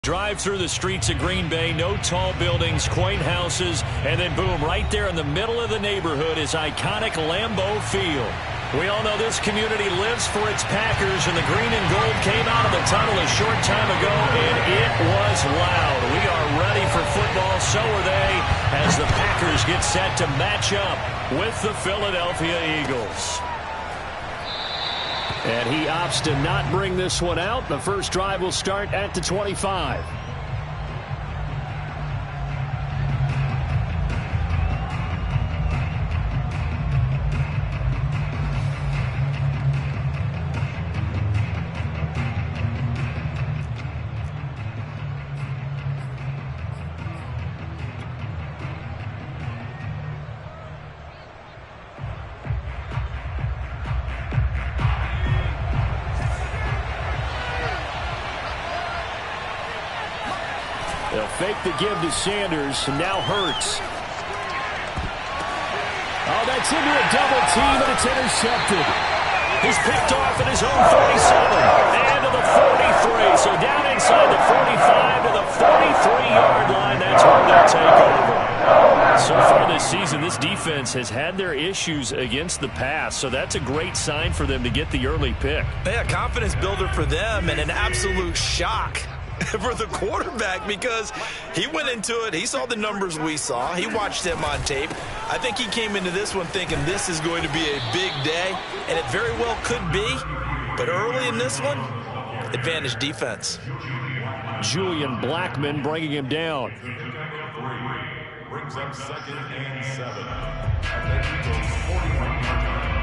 Drive through the streets of Green Bay, no tall buildings, quaint houses, and then boom, right there in the middle of the neighborhood is iconic Lambeau Field. We all know this community lives for its Packers, and the green and gold came out of the tunnel a short time ago, and it was loud. We are ready for football, so are they, as the Packers get set to match up with the Philadelphia Eagles. And he opts to not bring this one out. The first drive will start at the 25. They'll fake the give to Sanders, and now Hurts. Oh, that's into a double team, and it's intercepted. He's picked off at his own 47, and to the 43. So down inside the 45 to the 43-yard line. That's where they'll take over. So far this season, this defense has had their issues against the pass, so that's a great sign for them to get the early pick. Yeah, confidence builder for them, and an absolute shock for the quarterback, because he went into it, he saw the numbers we saw, he watched them on tape. I think he came into this one thinking this is going to be a big day, and it very well could be, but early in this one, advantage defense. Julian Blackman bringing him down. Brings up 2nd and 7. At the Eagles' 41-yard line.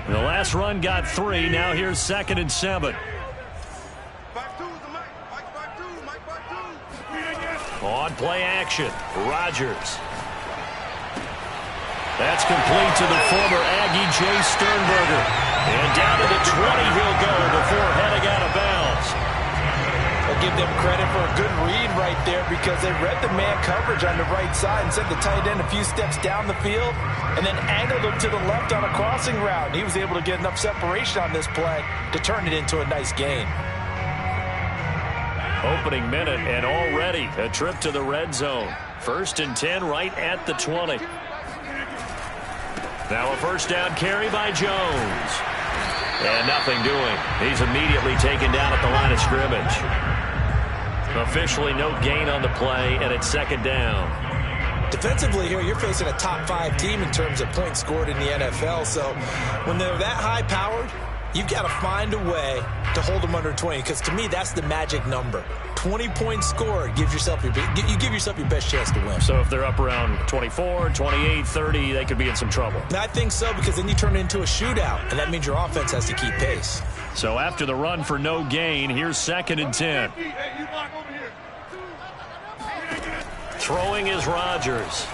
The last run got 3. Now here's 2nd and 7. On play action, Rodgers. That's complete to the former Aggie Jay Sternberger. And down to the 20 he'll go before heading out of bounds. I'll give them credit for a good read right there, because they read the man coverage on the right side and sent the tight end a few steps down the field and then angled him to the left on a crossing route. He was able to get enough separation on this play to turn it into a nice gain. Opening minute, and already a trip to the red zone. 1st and 10 right at the 20. Now a first down carry by Jones. And nothing doing. He's immediately taken down at the line of scrimmage. Officially no gain on the play, and it's 2nd down. Defensively here, you're facing a top 5 team in terms of points scored in the NFL. So when they're that high-powered, you've got to find a way to hold them under 20, because to me, that's the magic number. 20 points scored gives yourself you give yourself your best chance to win. So if they're up around 24, 28, 30, they could be in some trouble. I think so, because then you turn it into a shootout, and that means your offense has to keep pace. So after the run for no gain, here's 2nd and 10. Throwing is Rodgers.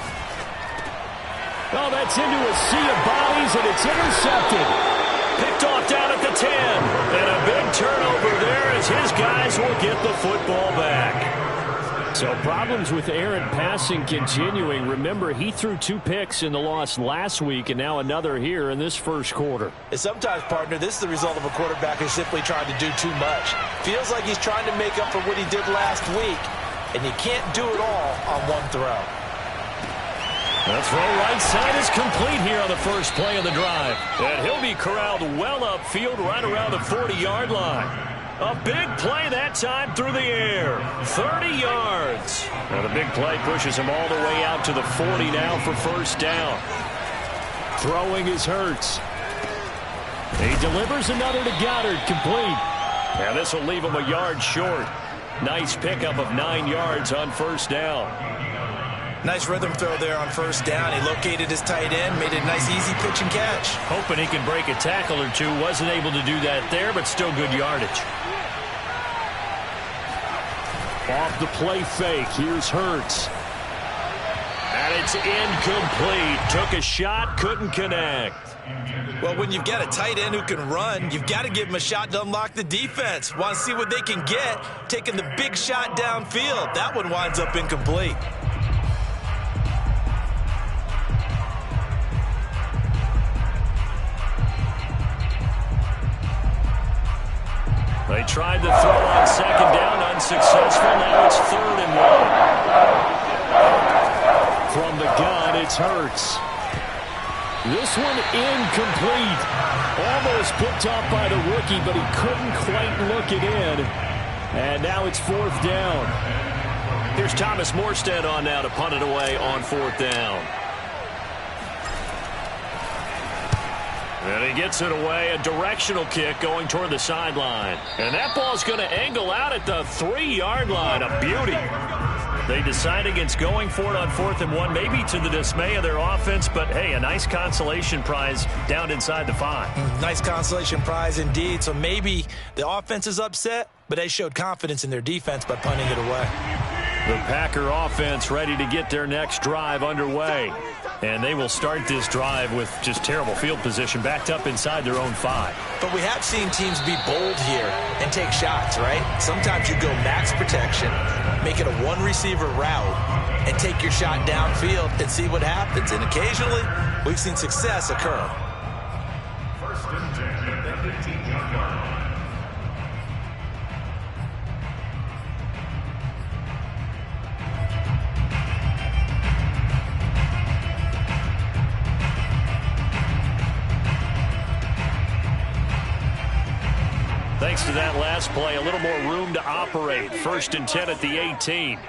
Oh, that's into a sea of bodies, and it's intercepted. Picked off down at the 10. And a big turnover there as his guys will get the football back. So problems with errant passing continuing. Remember, he threw 2 picks in the loss last week, and now another here in this first quarter. And sometimes, partner, this is the result of a quarterback who's simply trying to do too much. Feels like he's trying to make up for what he did last week, and you can't do it all on one throw. The throw right side is complete here on the first play of the drive. And he'll be corralled well upfield right around the 40-yard line. A big play that time through the air. 30 yards. Now the big play pushes him all the way out to the 40 now for first down. Throwing is Hurts. He delivers another to Goddard, complete. Now this will leave him a yard short. Nice pickup of 9 yards on first down. Nice rhythm throw there on first down. He located his tight end, made a nice easy pitch and catch. Hoping he can break a tackle or two. Wasn't able to do that there, but still good yardage. Off the play fake, here's Hurts. And it's incomplete. Took a shot, couldn't connect. Well, when you've got a tight end who can run, you've got to give him a shot to unlock the defense. Want to see what they can get, taking the big shot downfield. That one winds up incomplete. They tried the throw on second down, unsuccessful. Now it's 3rd and 1. From the gun, it's Hurts. This one incomplete. Almost picked off by the rookie, but he couldn't quite look it in. And now it's 4th down. Here's Thomas Morstead on now to punt it away on 4th down. And he gets it away, a directional kick going toward the sideline. And that ball's going to angle out at the 3-yard line. A beauty. They decide against going for it on 4th and 1, maybe to the dismay of their offense, but hey, a nice consolation prize down inside the 5. Nice consolation prize indeed. So maybe the offense is upset, but they showed confidence in their defense by punting it away. The Packer offense ready to get their next drive underway. And they will start this drive with just terrible field position, backed up inside their own 5. But we have seen teams be bold here and take shots, right? Sometimes you go max protection, make it a one-receiver route, and take your shot downfield and see what happens. And occasionally, we've seen success occur. 1st and 10 at the 15-yard line. Thanks to that last play, a little more room to operate. 1st and 10 at the 18.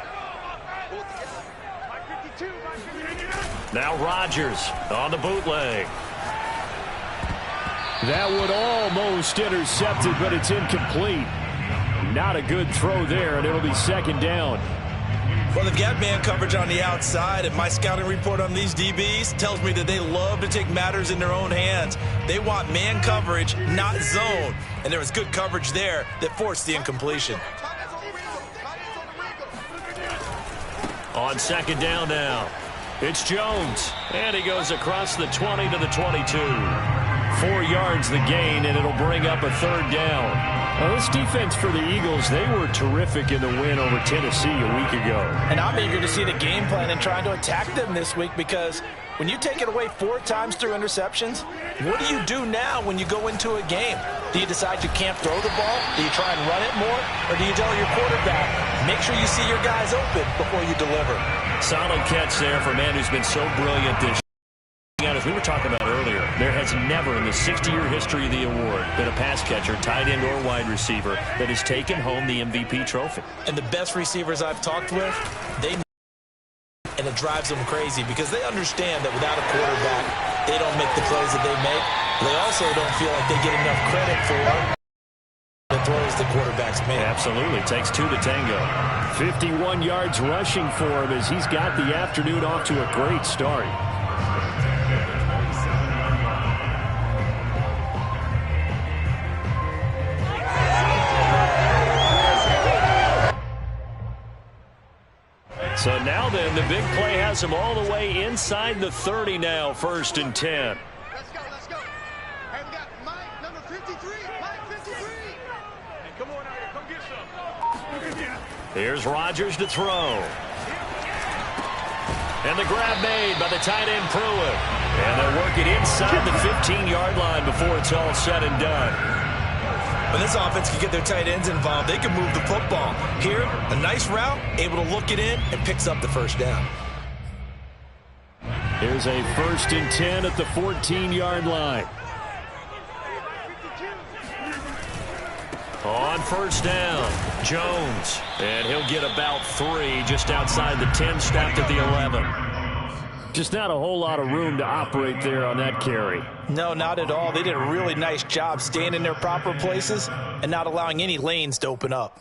Now Rodgers on the bootleg. That would almost intercepted, but it's incomplete. Not a good throw there, and it'll be 2nd down. Well, they've got man coverage on the outside, and my scouting report on these DBs tells me that they love to take matters in their own hands. They want man coverage, not zone. And there was good coverage there that forced the incompletion. On 2nd down now, it's Jones. And he goes across the 20 to the 22. 4 yards the gain, and it'll bring up a 3rd down. Well, this defense for the Eagles, they were terrific in the win over Tennessee a week ago. And I'm eager to see the game plan and trying to attack them this week, because when you take it away 4 times through interceptions, what do you do now when you go into a game? Do you decide you can't throw the ball? Do you try and run it more? Or do you tell your quarterback, make sure you see your guys open before you deliver? Solid catch there for a man who's been so brilliant this year. As we were talking about earlier, there has never in the 60-year history of the award been a pass catcher, tight end, or wide receiver that has taken home the MVP trophy. And the best receivers I've talked with, they know, and it drives them crazy because they understand that without a quarterback, they don't make the plays that they make. They also don't feel like they get enough credit for the throws the quarterbacks make. Absolutely. Takes 2 to tango. 51 yards rushing for him as he's got the afternoon off to a great start. So now then, the big play has him all the way inside the 30 now, 1st and 10. Let's go, let's go. Hey, we got Mike, number 53. Mike, 53. Hey, come on out here. Come get some. Here's Rodgers to throw. And the grab made by the tight end Pruitt. And they'll work it inside the 15-yard line before it's all said and done. When this offense can get their tight ends involved, they can move the football. Here, a nice route, able to look it in, and picks up the 1st down. Here's a 1st and 10 at the 14-yard line. On 1st down, Jones. And he'll get about 3 just outside the 10, stopped at the 11. Just not a whole lot of room to operate there on that carry. No, not at all. They did a really nice job staying in their proper places and not allowing any lanes to open up.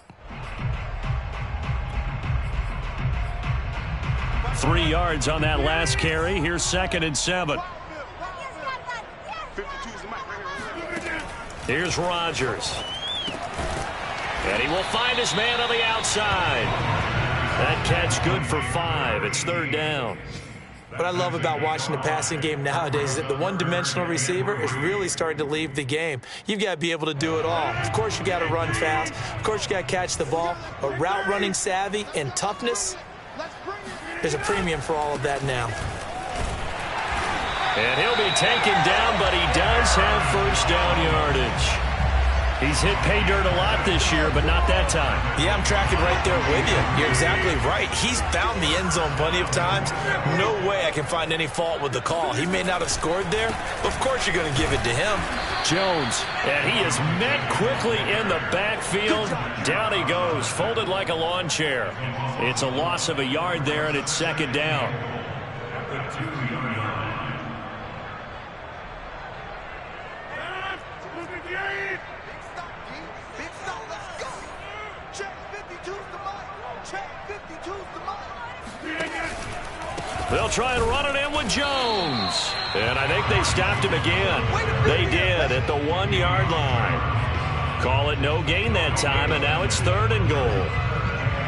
3 yards on that last carry. Here's 2nd and 7. Here's Rodgers. And he will find his man on the outside. That catch good for 5. It's 3rd down. What I love about watching the passing game nowadays is that the one-dimensional receiver is really starting to leave the game. You've got to be able to do it all. Of course, you got to run fast. Of course, you got to catch the ball. But route running savvy and toughness, there's a premium for all of that now. And he'll be taken down, but he does have 1st down yardage. He's hit pay dirt a lot this year, but not that time. Yeah, I'm tracking right there with you. You're exactly right. He's found the end zone plenty of times. No way I can find any fault with the call. He may not have scored there. Of course you're going to give it to him. Jones, and he is met quickly in the backfield. Down he goes, folded like a lawn chair. It's a loss of a yard there, and it's second down. They'll try and run it in with Jones. And I think they stopped him again. They did at the 1-yard line. Call it no gain that time, and now it's 3rd and goal.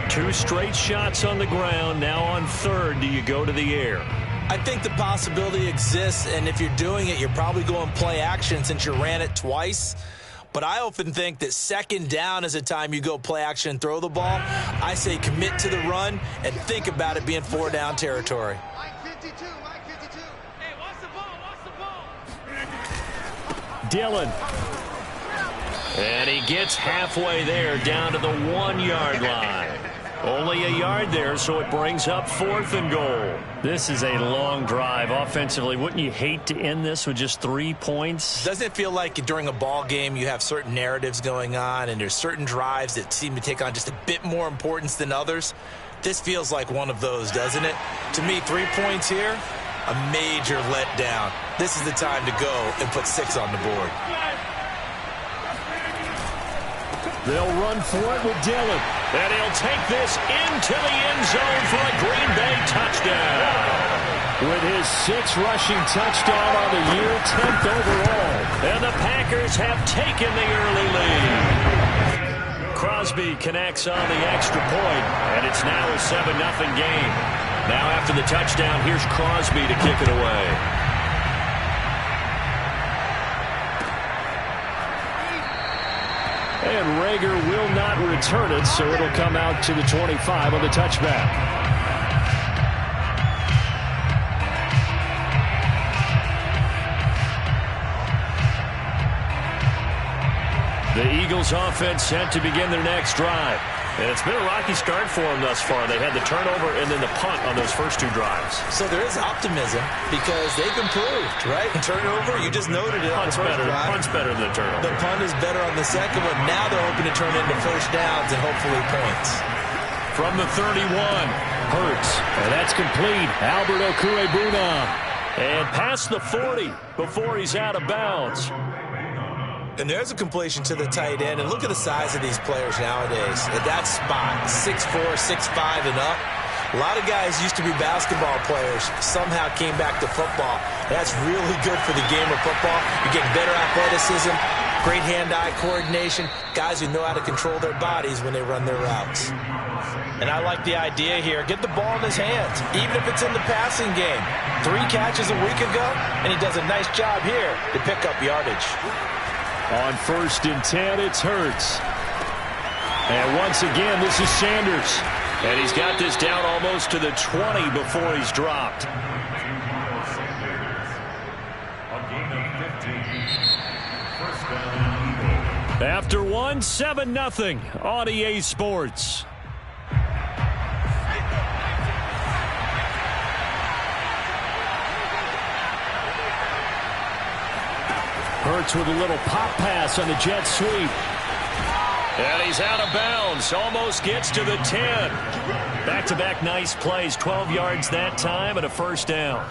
2 straight shots on the ground. Now on 3rd, do you go to the air? I think the possibility exists, and if you're doing it, you're probably going play action since you ran it twice. But I often think that 2nd down is a time you go play action and throw the ball. I say commit to the run and think about it being 4-down territory. Mike 52, Mike 52. Hey, watch the ball, Dillon. And he gets halfway there down to the 1-yard line. Only a yard there, so it brings up 4th and goal. This is a long drive offensively. Wouldn't you hate to end this with just 3 points? Doesn't it feel like during a ball game you have certain narratives going on and there's certain drives that seem to take on just a bit more importance than others? This feels like one of those, doesn't it? To me, 3 points here, a major letdown. This is the time to go and put 6 on the board. They'll run for it with Dillon. And he'll take this into the end zone for a Green Bay touchdown. With his 6th rushing touchdown on the year, 10th overall. And the Packers have taken the early lead. Crosby connects on the extra point, and it's now a 7-0 game. Now after the touchdown, here's Crosby to kick it away. And Rager will not return it, so it'll come out to the 25 on the touchback. The Eagles offense set to begin their next drive. And it's been a rocky start for them thus far. They had the turnover and then the punt on those first 2 drives. So there is optimism because they've improved, right? Turnover, you just noted it. Punt's better. Punt's better than the turnover. The punt is better on the second one. Now they're hoping to turn into first downs and hopefully points. From the 31, Hurts. And that's complete. Albert Okwuegbunam. And past the 40 before he's out of bounds. And there's a completion to the tight end. And look at the size of these players nowadays. At that spot, 6'4", 6'5", and up. A lot of guys used to be basketball players, somehow came back to football. That's really good for the game of football. You get better athleticism, great hand-eye coordination, guys who know how to control their bodies when they run their routes. And I like the idea here. Get the ball in his hands, even if it's in the passing game. 3 catches a week ago, and he does a nice job here to pick up yardage. On 1st and 10, it's Hurts. And once again, this is Sanders. And he's got this down almost to the 20 before he's dropped. After 1, 7-0 on EA Sports. Hurts with a little pop pass on the jet sweep. And he's out of bounds. Almost gets to the 10. Back-to-back nice plays. 12 yards that time and a first down.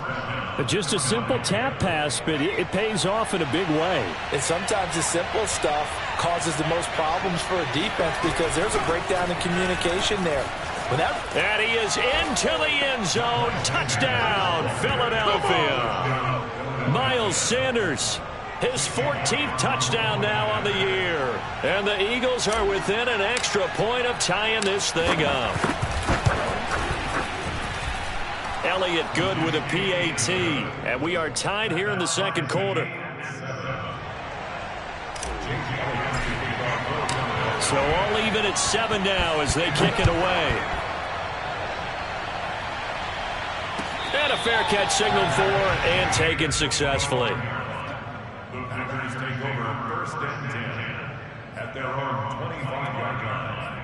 Just a simple tap pass, but it pays off in a big way. And sometimes the simple stuff causes the most problems for a defense because there's a breakdown in communication there. And he is into the end zone. Touchdown, Philadelphia. Miles Sanders. His 14th touchdown now on the year. And the Eagles are within an extra point of tying this thing up. Elliott good with a PAT. And we are tied here in the second quarter. So all even at 7 now as they kick it away. And a fair catch signaled for and taken successfully. The Packers take over 1st and 10. at their own 25-yard line.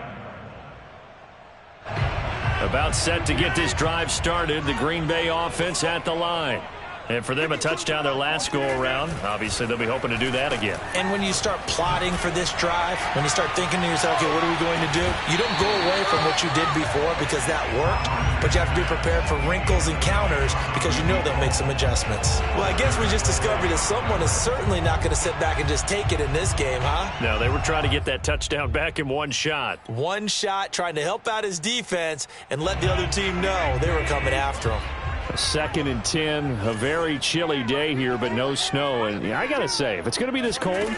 About set to get this drive started. The Green Bay offense at the line. And for them, a touchdown their last go-around. Obviously, they'll be hoping to do that again. And when you start plotting for this drive, when you start thinking to yourself, okay, what are we going to do? You don't go away from what you did before because that worked, but you have to be prepared for wrinkles and counters because you know they'll make some adjustments. Well, I guess we just discovered that someone is certainly not going to sit back and just take it in this game, huh? No, they were trying to get that touchdown back in one shot. One shot, trying to help out his defense and let the other team know they were coming after him. 2nd and 10, a very chilly day here, but no snow. And I got to say, if it's going to be this cold,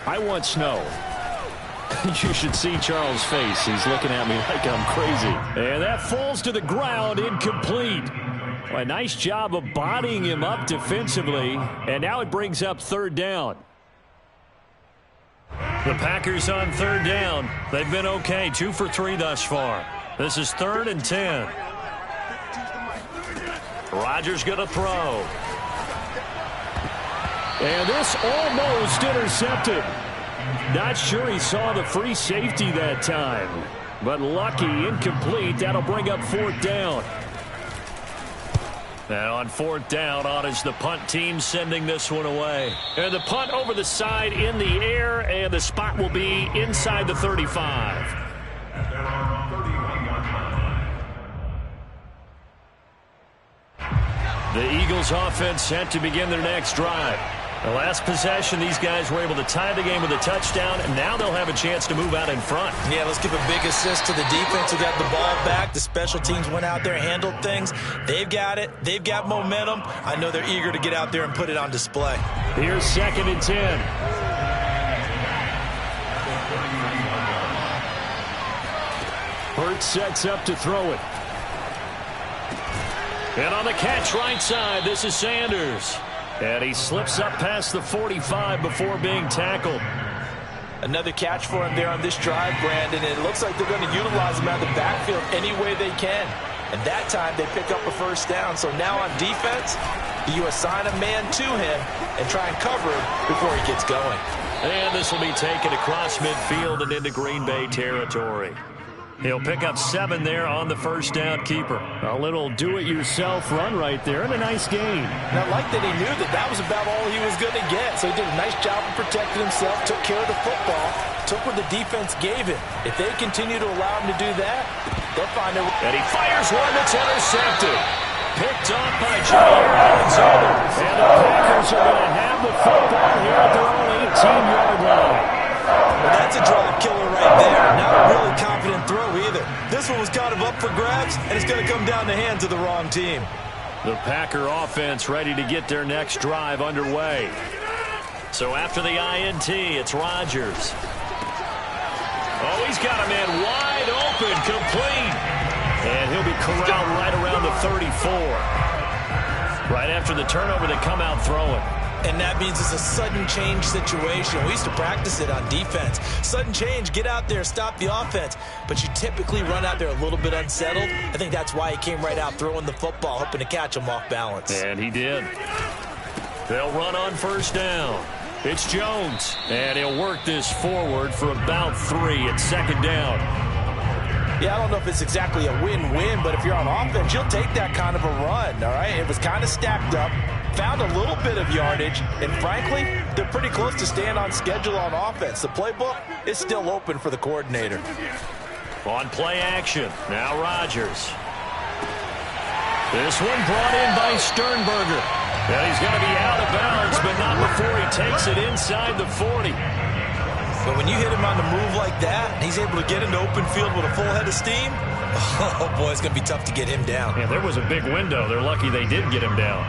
I want snow. You should see Charles' face. He's looking at me like I'm crazy. And that falls to the ground, incomplete. Well, a nice job of bodying him up defensively. And now it brings up 3rd down. The Packers on 3rd down. They've been okay, 2 for 3 thus far. This is 3rd and 10. Rodgers going to throw. And this almost intercepted. Not sure he saw the free safety that time. But lucky, incomplete. That'll bring up 4th down. And on 4th down, on is the punt team sending this one away. And the punt over the side in the air, and the spot will be inside the 35. The Eagles offense set to begin their next drive. The last possession, these guys were able to tie the game with a touchdown, and now they'll have a chance to move out in front. Yeah, let's give a big assist to the defense who got the ball back. The special teams went out there, handled things. They've got it. They've got momentum. I know they're eager to get out there and put it on display. Here's 2nd and 10. Hurts sets up to throw it. And on the catch right side, this is Sanders. And he slips up past the 45 before being tackled. Another catch for him there on this drive, Brandon. It looks like they're going to utilize him out of the backfield any way they can. And that time they pick up a 1st down. So now on defense, you assign a man to him and try and cover him before he gets going. And this will be taken across midfield and into Green Bay territory. He'll pick up 7 there on the 1st down keeper. A little do-it-yourself run right there and a nice gain. And I like that he knew that that was about all he was going to get. So he did a nice job of protecting himself, took care of the football, took what the defense gave him. If they continue to allow him to do that, they'll find a... And he fires one that's intercepted. Picked off by Jair Alexander. And the Packers are going to have the football here at their own 18-yard line. Well, that's a drive killer right there. Not a really confident throw either. This one was kind of up for grabs, and it's going to come down the hands of the wrong team. The Packer offense ready to get their next drive underway. So after the INT, it's Rodgers. Oh, he's got a man wide open, complete. And he'll be corralled right around the 34. Right after the turnover, they come out throwing. And that means it's a sudden change situation. We used to practice it on defense. Sudden change, get out there, stop the offense. But you typically run out there a little bit unsettled. I think that's why he came right out throwing the football, hoping to catch him off balance. And he did. They'll run on 1st down. It's Jones. And he'll work this forward for about 3 at 2nd down. Yeah, I don't know if it's exactly a win-win, but if you're on offense, you'll take that kind of a run, all right? It was kind of stacked up. Found a little bit of yardage, and frankly, they're pretty close to staying on schedule on offense. The playbook is still open for the coordinator. On play action, now Rodgers. This one brought in by Sternberger. And he's going to be out of bounds, but not before he takes it inside the 40. But when you hit him on the move like that, and he's able to get into open field with a full head of steam, oh boy, it's going to be tough to get him down. Yeah, there was a big window. They're lucky they did get him down.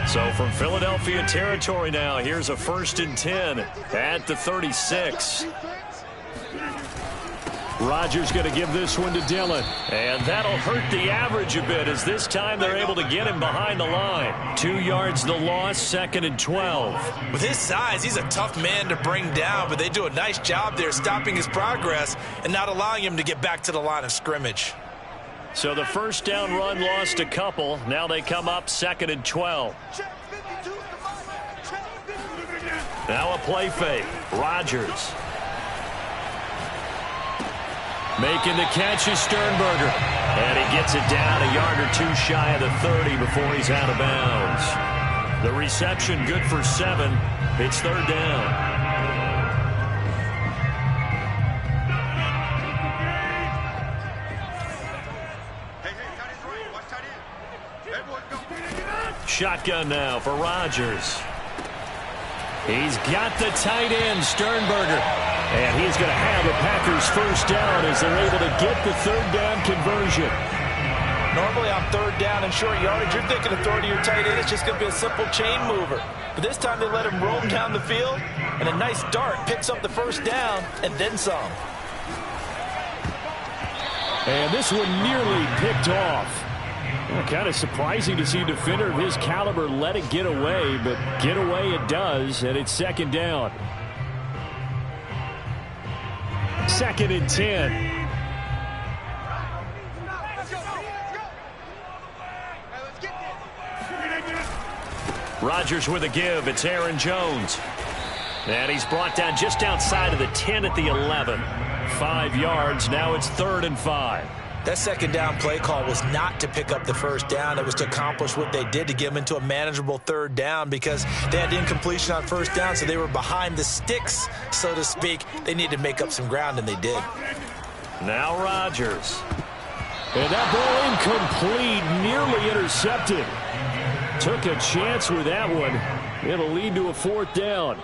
So from Philadelphia territory now, here's a 1st and 10 at the 36. Rodgers going to give this one to Dillon. And that'll hurt the average a bit as this time they're able to get him behind the line. 2 yards the loss, 2nd and 12. With his size, he's a tough man to bring down, but they do a nice job there stopping his progress and not allowing him to get back to the line of scrimmage. So the 1st down run lost a couple. Now they come up 2nd and 12. Now a play fake. Rodgers. Making the catch is Sternberger. And he gets it down a yard or two shy of the 30 before he's out of bounds. The reception good for 7. It's third down. Shotgun now for Rodgers. He's got the tight end, Sternberger. And he's going to have the Packers first down as they're able to get the third down conversion. Normally on third down and short yardage, you're thinking of throwing to your tight end. It's just going to be a simple chain mover. But this time they let him roll down the field, and a nice dart picks up the first down and then some. And this one nearly picked off. Well, kind of surprising to see a defender of his caliber let it get away, but get away it does, and it's second down. 2nd and 10. Rodgers with a give. It's Aaron Jones. And he's brought down just outside of the 10 at the 11. 5 yards. Now it's 3rd and 5. That second down play call was not to pick up the first down. It was to accomplish what they did, to get them into a manageable third down, because they had incompletion on first down, so they were behind the sticks, so to speak. They needed to make up some ground, and they did. Now Rodgers. And that ball incomplete, nearly intercepted. Took a chance with that one. It'll lead to a 4th down.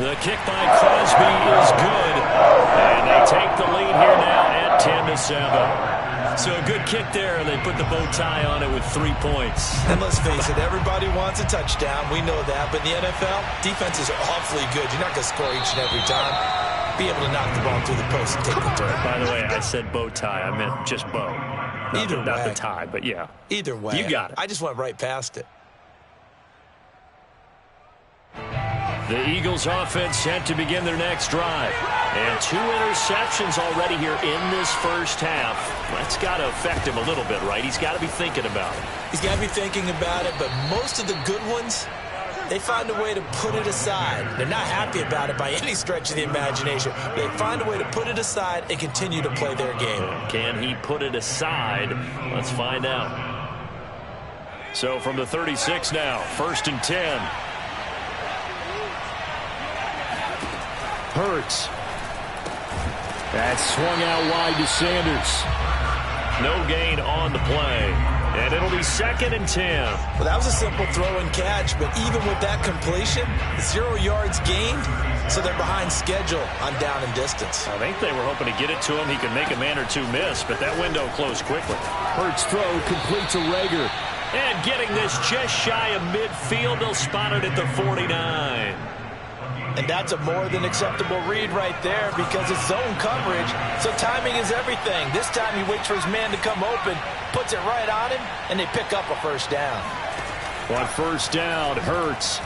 The kick by Crosby is good. And they take the lead here now at 10-7. So a good kick there, and they put the bow tie on it with 3 points. And let's face it, everybody wants a touchdown. We know that. But in the NFL, defenses are awfully good. You're not going to score each and every time. Be able to knock the ball through the post and take the throw. By the way, I said bow tie. I meant just bow. Not the tie, but yeah. Either way. You got it. I just went right past it. The Eagles offense set to begin their next drive. And 2 interceptions already here in this first half. That's got to affect him a little bit, right? He's got to be thinking about it. He's got to be thinking about it, but most of the good ones, they find a way to put it aside. They're not happy about it by any stretch of the imagination. They find a way to put it aside and continue to play their game. Can he put it aside? Let's find out. So from the 36 now, 1st and 10. Hurts. That's swung out wide to Sanders. No gain on the play. And it'll be 2nd and 10. Well, that was a simple throw and catch, but even with that completion, 0 yards gained, so they're behind schedule on down and distance. I think they were hoping to get it to him. He could make a man or two miss, but that window closed quickly. Hurts throw complete to Rager. And getting this just shy of midfield, they'll spot it at the 49. And that's a more than acceptable read right there, because it's zone coverage, so timing is everything. This time he waits for his man to come open, puts it right on him, and they pick up a first down. On first down, Hurts.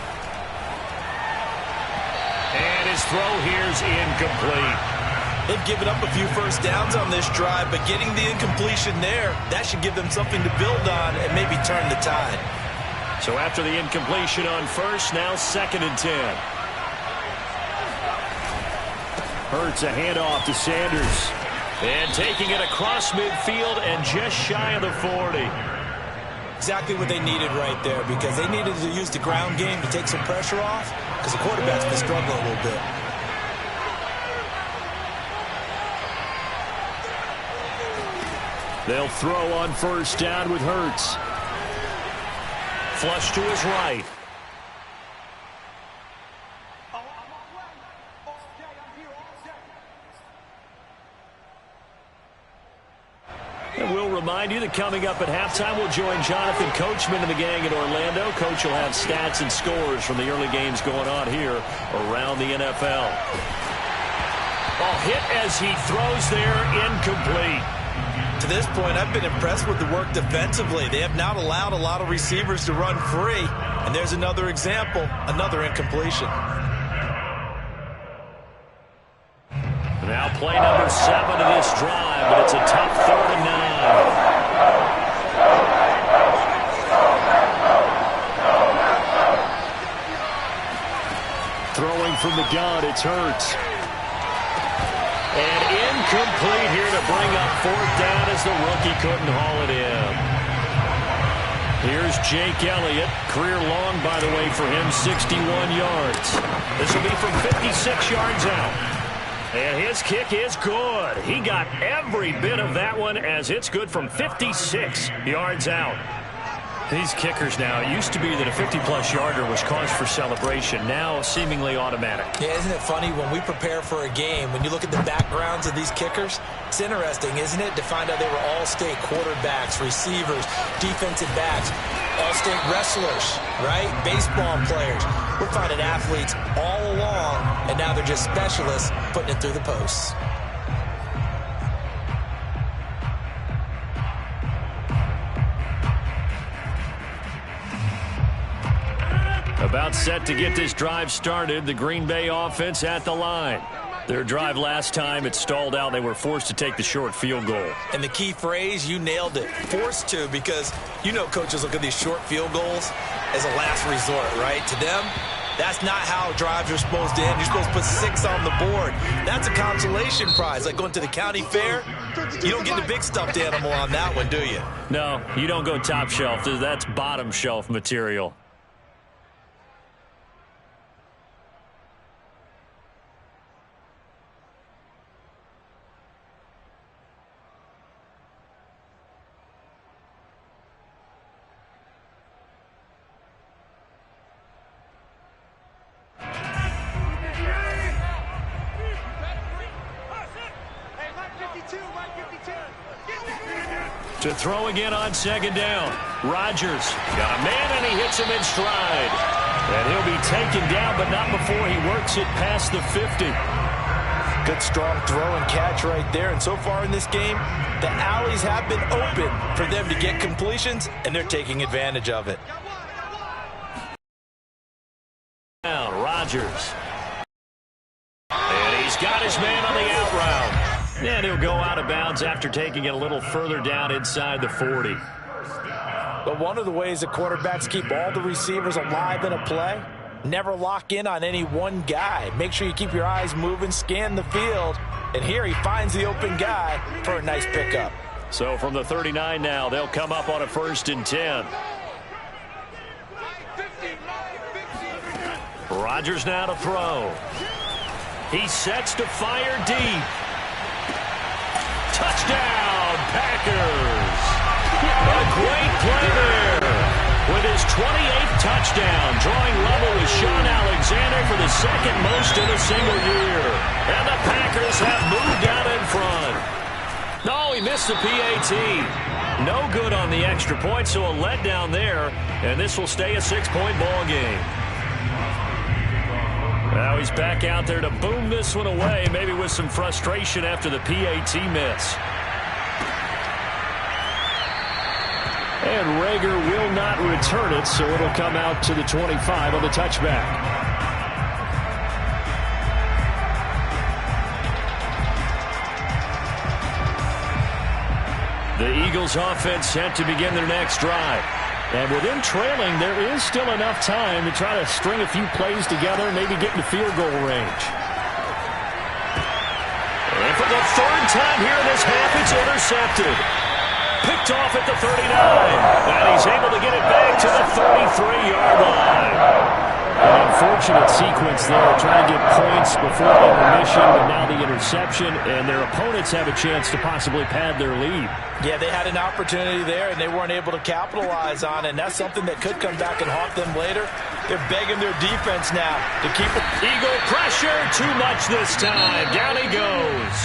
And his throw here's incomplete. They've given up a few first downs on this drive, but getting the incompletion there, that should give them something to build on and maybe turn the tide. So after the incompletion on first, now 2nd and 10. Hurts a handoff to Sanders. And taking it across midfield and just shy of the 40. Exactly what they needed right there, because they needed to use the ground game to take some pressure off, because the quarterback's been struggling a little bit. They'll throw on first down with Hurts. Flush to his right. And we'll remind you that coming up at halftime, we'll join Jonathan Coachman and the gang in Orlando. Coach will have stats and scores from the early games going on here around the NFL. Ball hit as he throws there, incomplete. To this point, I've been impressed with the work defensively. They have not allowed a lot of receivers to run free. And there's another example, another incompletion. Now play number 7 of this drive, but it's a tough 3rd and 9. the gun. It's Hurts. And incomplete here to bring up fourth down as the rookie couldn't haul it in. Here's Jake Elliott. Career long, by the way, for him, 61 yards. This will be from 56 yards out. And his kick is good. He got every bit of that one as it's good from 56 yards out. These kickers now, it used to be that a 50-plus yarder was cause for celebration. Now seemingly automatic. Yeah, isn't it funny when we prepare for a game, when you look at the backgrounds of these kickers, it's interesting, isn't it, to find out they were all-state quarterbacks, receivers, defensive backs, all-state wrestlers, right? Baseball players. We're finding athletes all along, and now they're just specialists putting it through the posts. About set to get this drive started. The Green Bay offense at the line. Their drive last time, it stalled out. They were forced to take the short field goal. And the key phrase, you nailed it, forced to, because you know coaches look at these short field goals as a last resort, right? To them, that's not how drives are supposed to end. You're supposed to put 6 on the board. That's a consolation prize, like going to the county fair. You don't get the big stuffed animal on that one, do you? No, you don't go top shelf. That's bottom shelf material. To throw again on second down. Rodgers got a man, and he hits him in stride. And he'll be taken down, but not before he works it past the 50. Good strong throw and catch right there. And so far in this game, the alleys have been open for them to get completions, and they're taking advantage of it. Now, Rodgers. And he's got his man on the out route. And he'll go out of bounds after taking it a little further down inside the 40. But one of the ways that quarterbacks keep all the receivers alive in a play, never lock in on any one guy. Make sure you keep your eyes moving, scan the field. And here he finds the open guy for a nice pickup. So from the 39 now, they'll come up on a 1st and 10. Rodgers now to throw. He sets to fire deep. Touchdown, Packers. A great play there. With his 28th touchdown, drawing level with Sean Alexander for the second most in a single year. And the Packers have moved out in front. No, he missed the PAT. No good on the extra point, so a letdown there. And this will stay a 6-point ball game. Now he's back out there to boom this one away, maybe with some frustration after the PAT miss. And Rager will not return it, so it'll come out to the 25 on the touchback. The Eagles offense set to begin their next drive. And with them trailing, there is still enough time to try to string a few plays together, maybe get into field goal range. And for the 3rd time here in this half, it's intercepted. Picked off at the 39. And he's able to get it back to the 33-yard line. An unfortunate sequence there, trying to get points before intermission, but now the interception, and their opponents have a chance to possibly pad their lead. Yeah, they had an opportunity there, and they weren't able to capitalize on it, and that's something that could come back and haunt them later. They're begging their defense now to keep it. Eagle pressure, too much this time. Down he goes.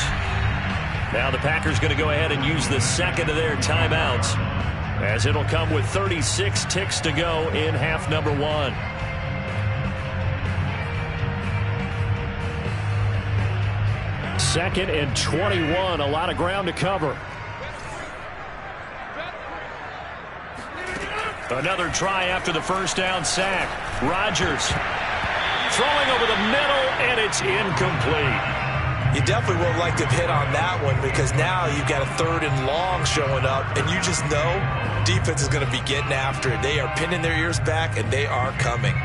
Now the Packers going to go ahead and use the second of their timeouts, as it'll come with 36 ticks to go in half number 1. Second and 21, a lot of ground to cover. Another try after the first down sack. Rodgers throwing over the middle, and it's incomplete. You definitely would have liked to have hit on that one, because now you've got a 3rd and long showing up, and you just know defense is going to be getting after it. They are pinning their ears back, and they are coming.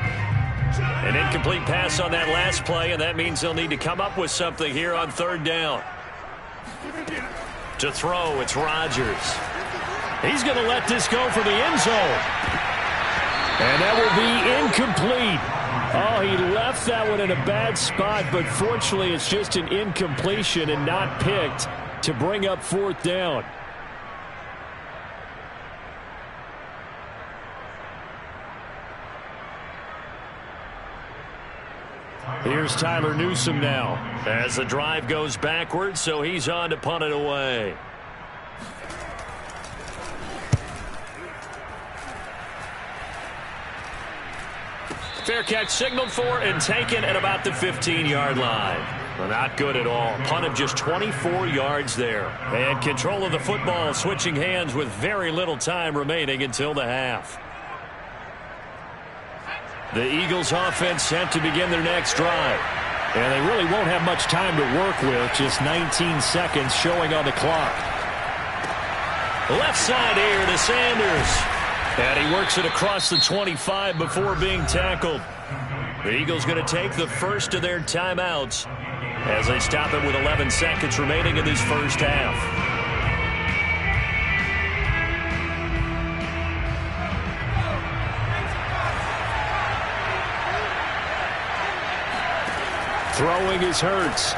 An incomplete pass on that last play, and that means they'll need to come up with something here on third down. To throw, it's Rodgers. He's going to let this go for the end zone. And that will be incomplete. Oh, he left that one in a bad spot, but fortunately it's just an incompletion and not picked to bring up fourth down. Here's Tyler Newsome now as the drive goes backwards, so he's on to punt it away. Fair catch signaled for and taken at about the 15-yard line. Well, not good at all. Punt of just 24 yards there. And control of the football switching hands with very little time remaining until the half. The Eagles offense set to begin their next drive. And they really won't have much time to work with. Just 19 seconds showing on the clock. Left side here to Sanders. And he works it across the 25 before being tackled. The Eagles going to take the first of their timeouts as they stop it with 11 seconds remaining in this first half. Throwing is Hurts.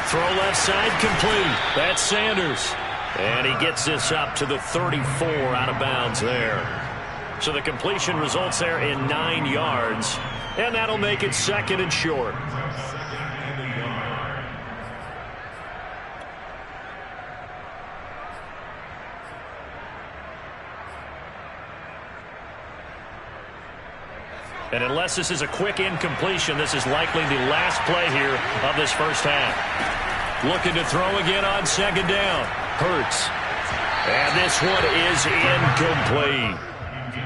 Throw left side complete. That's Sanders. And he gets this up to the 34 out of bounds there. So the completion results there in 9 yards. And that'll make it second and short. And unless this is a quick incompletion, this is likely the last play here of this first half. Looking to throw again on second down. Hurts. And this one is incomplete.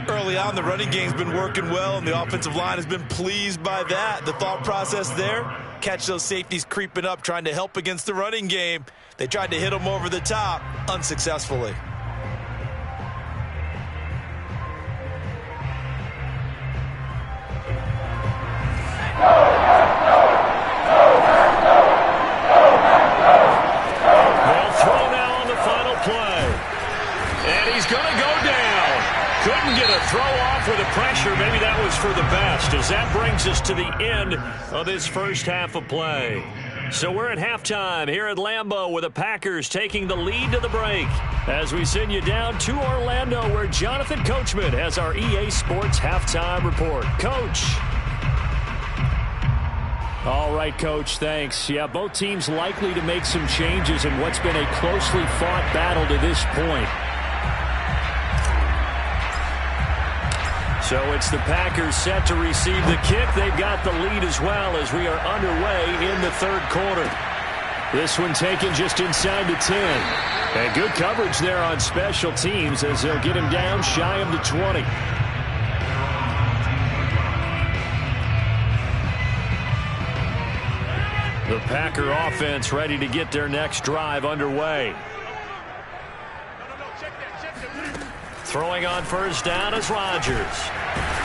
Early on, the running game's been working well, and the offensive line has been pleased by that. The thought process there, catch those safeties creeping up, trying to help against the running game. They tried to hit them over the top, unsuccessfully. Throw off with the pressure. Maybe that was for the best, as that brings us to the end of this first half of play. So we're at halftime here at Lambeau with the Packers taking the lead to the break as we send you down to Orlando where Jonathan Coachman has our EA Sports halftime report. Coach. All right, Coach, thanks. Yeah, both teams likely to make some changes in what's been a closely fought battle to this point. So it's the Packers set to receive the kick. They've got the lead as well as we are underway in the third quarter. This one taken just inside the 10. And good coverage there on special teams as they'll get him down shy of the 20. The Packer offense ready to get their next drive underway. Throwing on first down is Rodgers.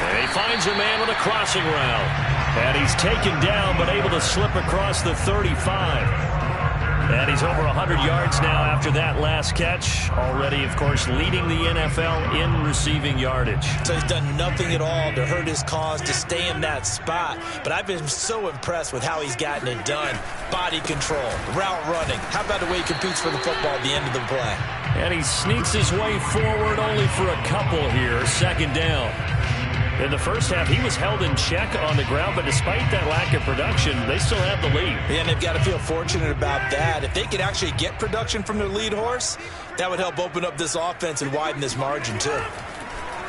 And he finds a man with a crossing route. And he's taken down but able to slip across the 35. And he's over 100 yards now after that last catch. Already, of course, leading the NFL in receiving yardage. So he's done nothing at all to hurt his cause to stay in that spot. But I've been so impressed with how he's gotten it done. Body control, route running. How about the way he competes for the football at the end of the play? And he sneaks his way forward only for a couple here. Second down. In the first half, he was held in check on the ground, but despite that lack of production, they still have the lead. Yeah, and they've got to feel fortunate about that. If they could actually get production from their lead horse, that would help open up this offense and widen this margin, too.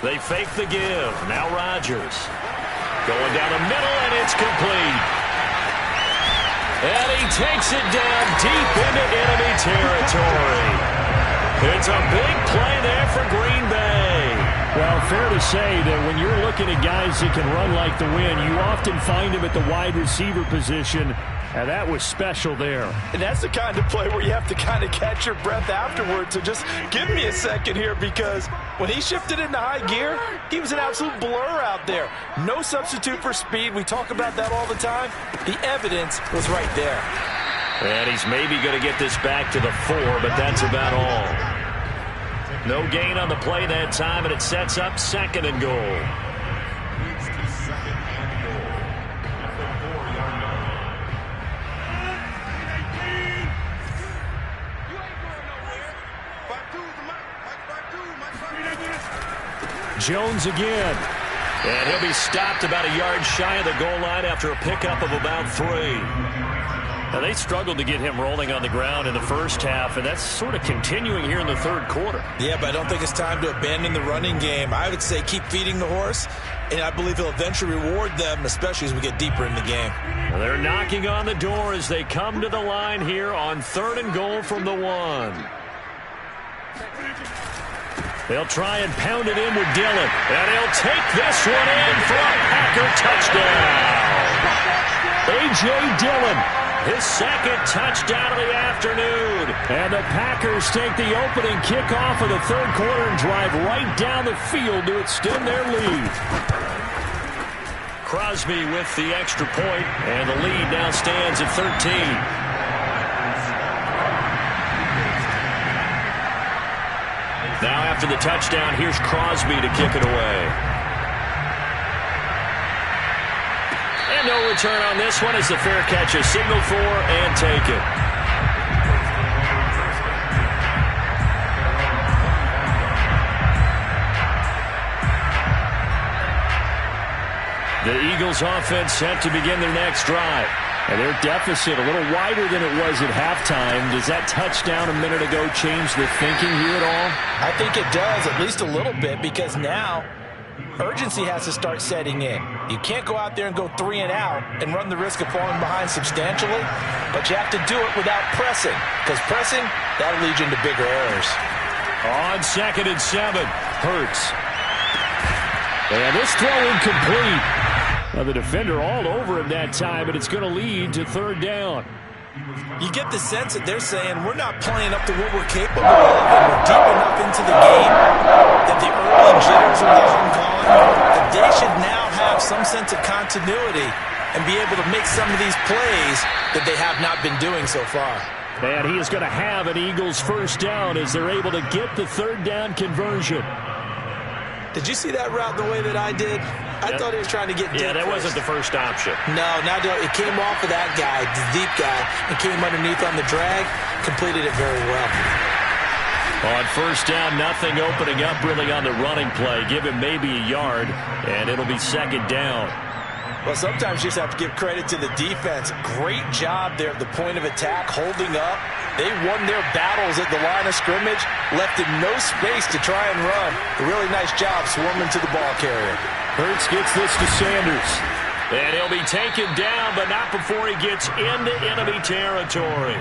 They fake the give. Now Rodgers. Going down the middle, and it's complete. And he takes it down deep into enemy territory. It's a big play there for Green Bay. Well, fair to say that when you're looking at guys that can run like the wind, you often find them at the wide receiver position, and that was special there. And that's the kind of play where you have to kind of catch your breath afterwards. So just give me a second here because When he shifted into high gear, he was an absolute blur out there. No substitute for speed. We talk about that all the time. The evidence was right there. And he's maybe going to get this back to the 4, but that's about all. No gain on the play that time, and it sets up 2nd and goal. Jones again. And he'll be stopped about a yard shy of the goal line after a pickup of about 3. Now, they struggled to get him rolling on the ground in the first half, and that's sort of continuing here in the 3rd quarter. Yeah, but I don't think it's time to abandon the running game. I would say keep feeding the horse, and I believe he'll eventually reward them, especially as we get deeper in the game. Well, they're knocking on the door as they come to the line here on 3rd and goal from the 1. They'll try and pound it in with Dillon. And he'll take this one in for a Packer touchdown. A.J. Dillon, his 2nd touchdown of the afternoon. And the Packers take the opening kickoff of the 3rd quarter and drive right down the field to extend their lead. Crosby with the extra point, and the lead now stands at 13. Now after the touchdown, here's Crosby to kick it away. And no return on this one as the fair catch is signaled for and taken. The Eagles offense set to begin their next drive. And their deficit a little wider than it was at halftime. Does that touchdown a minute ago change the thinking here at all? I think it does, at least a little bit, because now urgency has to start setting in. You can't go out there and go 3 and out and run the risk of falling behind substantially, but you have to do it without pressing, because pressing, that'll lead you into bigger errors. On 2nd and 7, Hurts. And this throw incomplete. Now the defender all over him that time, and it's going to lead to 3rd down. You get the sense that they're saying we're not playing up to what we're capable of, and we're deep enough into the game that the early jitters are long gone, that they should now have some sense of continuity and be able to make some of these plays that they have not been doing so far. And he is going to have an Eagles 1st down as they're able to get the 3rd down conversion. Did you see that route the way that I did? I thought he was trying to get deep. Yeah, that wasn't the first option. No, it came off of that guy, the deep guy, and came underneath on the drag, completed it very well. On 1st down, nothing opening up really on the running play. Give him maybe a yard, and it'll be 2nd down. Well, sometimes you just have to give credit to the defense. Great job there at the point of attack, holding up. They won their battles at the line of scrimmage, left him no space to try and run. A really nice job swarming to the ball carrier. Hurts gets this to Sanders. And he'll be taken down, but not before he gets into enemy territory.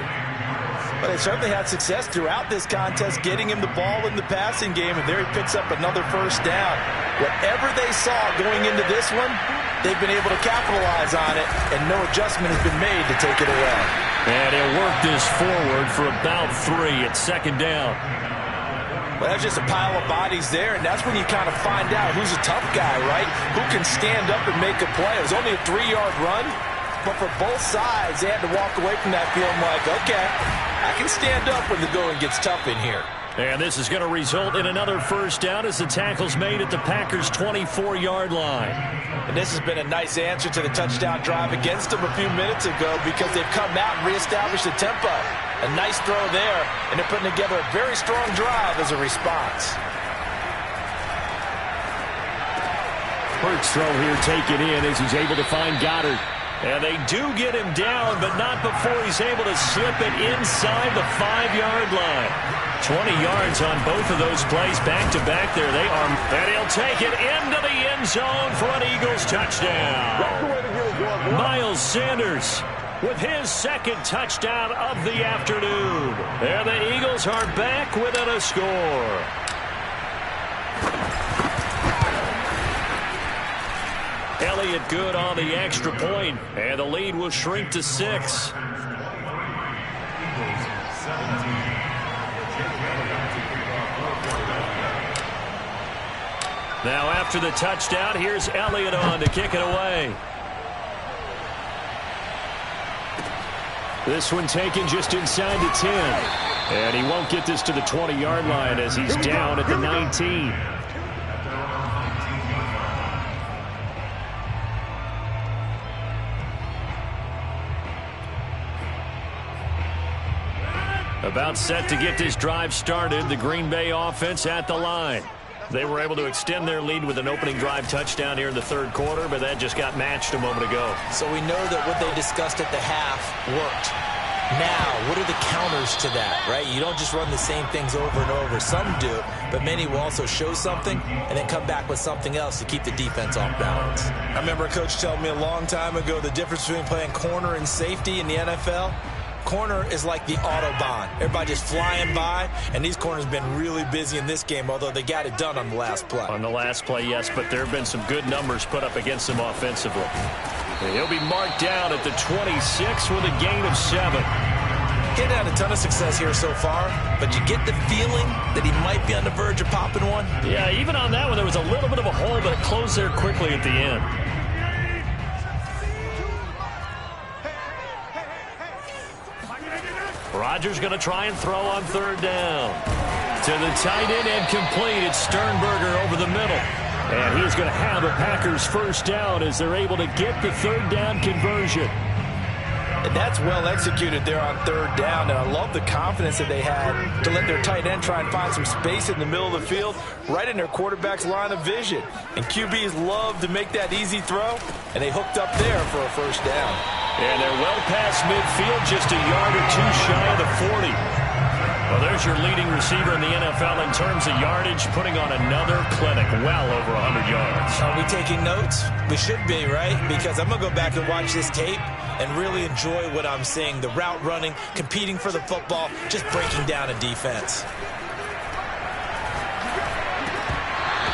But they certainly had success throughout this contest, getting him the ball in the passing game, and there he picks up another 1st down. Whatever they saw going into this one, they've been able to capitalize on it, and no adjustment has been made to take it away. And he'll work this forward for about 3 at 2nd down. Well, that's just a pile of bodies there, and that's when you kind of find out who's a tough guy, right? Who can stand up and make a play. It was only a 3-yard run, but for both sides, they had to walk away from that feeling like, okay, I can stand up when the going gets tough in here. And this is going to result in another 1st down as the tackle's made at the Packers' 24-yard line. And this has been a nice answer to the touchdown drive against them a few minutes ago because they've come out and reestablished the tempo. A nice throw there, and they're putting together a very strong drive as a response. Hurts throw here taken in as he's able to find Goddard. And they do get him down, but not before he's able to slip it inside the 5-yard line. 20 yards on both of those plays back-to-back there. They are, and he'll take it into the end zone for an Eagles touchdown. Miles Sanders with his 2nd touchdown of the afternoon. And the Eagles are back within a score. Elliott good on the extra point, and the lead will shrink to 6. Now after the touchdown, here's Elliott on to kick it away. This one taken just inside the 10. And he won't get this to the 20-yard line as he's down at the 19. About set to get this drive started, the Green Bay offense at the line. They were able to extend their lead with an opening drive touchdown here in the third quarter, but that just got matched a moment ago. So we know that what they discussed at the half worked. Now, what are the counters to that, right? You don't just run the same things over and over. Some do, but many will also show something and then come back with something else to keep the defense off balance. I remember a coach telling me a long time ago the difference between playing corner and safety in the NFL. Corner is like the Autobahn. Everybody just flying by, and these corners have been really busy in this game, although they got it done on the last play. On the last play, yes, but there have been some good numbers put up against them offensively. And he'll be marked down at the 26 with a gain of 7. He hadn't had a ton of success here so far, but you get the feeling that he might be on the verge of popping one. Yeah, even on that one, there was a little bit of a hole, but it closed there quickly at the end. Rodgers going to try and throw on third down. To the tight end and complete. It's Sternberger over the middle. And he's going to have a Packers first down as they're able to get the third down conversion. And that's well executed there on third down. And I love the confidence that they had to let their tight end try and find some space in the middle of the field, right in their quarterback's line of vision. And QBs love to make that easy throw, and they hooked up there for a first down. And they're well past midfield, just a yard or two shy of the 40. Well, there's your leading receiver in the NFL in terms of yardage, putting on another clinic, well over 100 yards. Are we taking notes? We should be, right? Because I'm going to go back and watch this tape and really enjoy what I'm seeing. The route running, competing for the football, just breaking down a defense.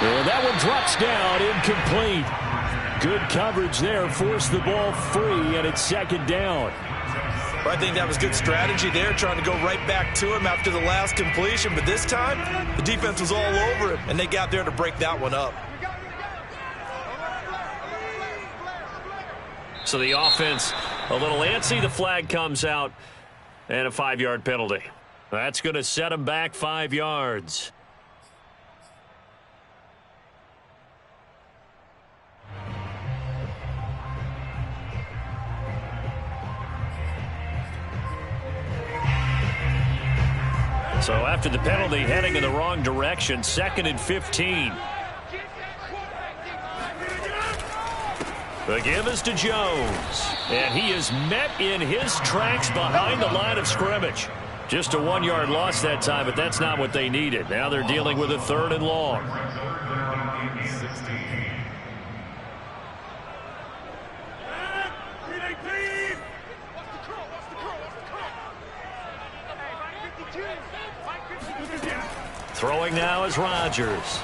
Well, that one drops down, incomplete. Good coverage there, forced the ball free, and it's second down. Well, I think that was good strategy there, trying to go right back to him after the last completion. But this time, the defense was all over him, and they got there to break that one up. So the offense a little antsy. The flag comes out, and a 5-yard penalty. That's going to set them back 5 yards. So after the penalty, heading in the wrong direction, 2nd and 15. The give is to Jones. And he is met in his tracks behind the line of scrimmage. Just a 1-yard loss that time, but that's not what they needed. Now they're dealing with a 3rd and long. Throwing now is Rodgers.